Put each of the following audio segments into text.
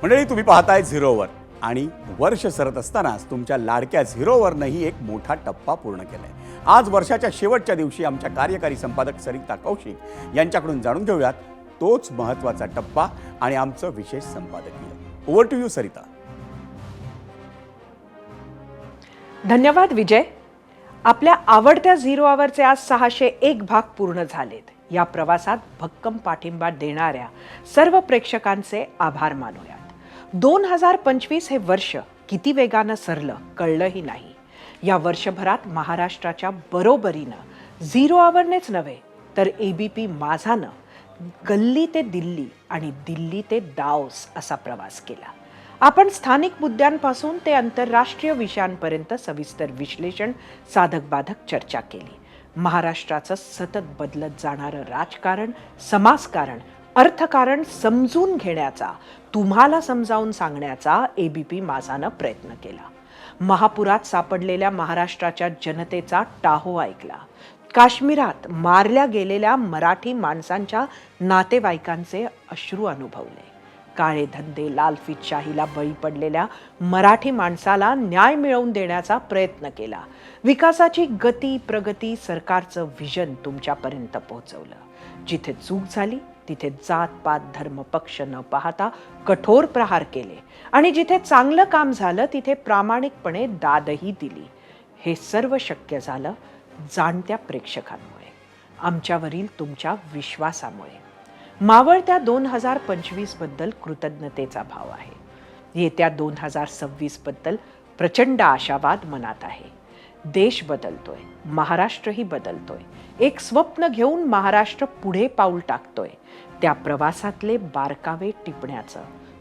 मंडळी, तुम्ही पाहताय झिरोवर आणि वर्ष सरत असतानाच तुमच्या लाडक्या झिरोवरनंही एक मोठा टप्पा पूर्ण केलाय. आज वर्षाच्या शेवटच्या दिवशी आमच्या कार्यकारी संपादक सरिता कौशिक यांच्याकडून जाणून घेऊयात तोच महत्त्वाचा टप्पा आणि आमचं विशेष संपादकीय. Over to you Sarita. धन्यवाद विजय. आपल्या आवडत्या झिरो आवरचे आज 601 भाग पूर्ण झालेत. या प्रवासात भक्कम पाठिंबा देणाऱ्या सर्व प्रेक्षकांचे आभार मानूयात. 2025 हे वर्ष किती वेगानं सरलं कळलंही नाही. या वर्षभरात महाराष्ट्राच्या बरोबरीनं झिरो आवरनेच नव्हे तर ABP माझानं गल्ली ते दिल्ली आणि दिल्ली ते दाओस असा प्रवास केला. आपण स्थानिक मुद्द्यांपासून ते आंतरराष्ट्रीय विषयांपर्यंत सविस्तर विश्लेषण, साधक बाधक चर्चा केली. महाराष्ट्राचं सतत बदलत जाणारं राजकारण, समाजकारण, अर्थकारण समजून घेण्याचा, तुम्हाला समजावून सांगण्याचा ABP माझानं प्रयत्न केला. महापुरात सापडलेल्या महाराष्ट्राच्या जनतेचा टाहो ऐकला. काश्मीरात मारल्या गेलेल्या मराठी माणसांच्या नातेवाईकांचे अश्रू अनुभवले. काळे धंदे, लालफितशाहीला बळी पडलेल्या मराठी माणसाला न्याय मिळवून देण्याचा प्रयत्न केला. विकासाची गती, प्रगती, सरकारचं व्हिजन तुमच्यापर्यंत पोहोचवलं. जिथे चूक झाली तिथे जात पात धर्म पक्ष न पाहता कठोर प्रहार केले आणि जिथे चांगलं काम झालं तिथे प्रामाणिकपणे दादही दिली. हे सर्व शक्य झालं जाणत्या प्रेक्षकांमुळे, आमच्यावरील तुमच्या विश्वासामुळे. मावळत्या 2025 बद्दल कृतज्ञतेचा भाव आहे. येत्या 2026 बद्दल प्रचंड आशावाद मनात आहे. देश बदलतोय, महाराष्ट्रही बदलतोय. एक स्वप्न घेऊन महाराष्ट्र पुढे पाऊल टाकतोय. त्या प्रवासातले बारकावे टिपण्याचं,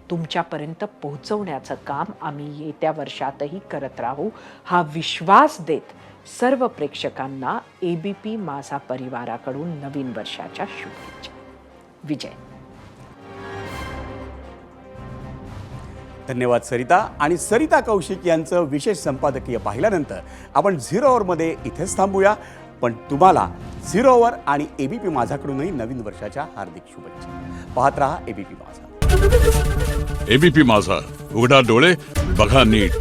तुमच्यापर्यंत पोहोचवण्याचं काम आम्ही येत्या वर्षातही करत राहू हा विश्वास देत सर्व प्रेक्षकांना ABP माझा परिवाराकडून नवीन वर्षाच्या शुभेच्छा. विजय. धन्यवाद सरिता. आणि सरिता कौशिक यांचं विशेष संपादकीय पाहिल्यानंतर आपण झिरोवरमध्ये इथेच थांबूया. पण तुम्हाला झिरोवर आणि ABP माझाकडूनही नवीन वर्षाच्या हार्दिक शुभेच्छा. पाहत रहा ABP माझा. ABP माझा, उघडा डोळे बघा नीट.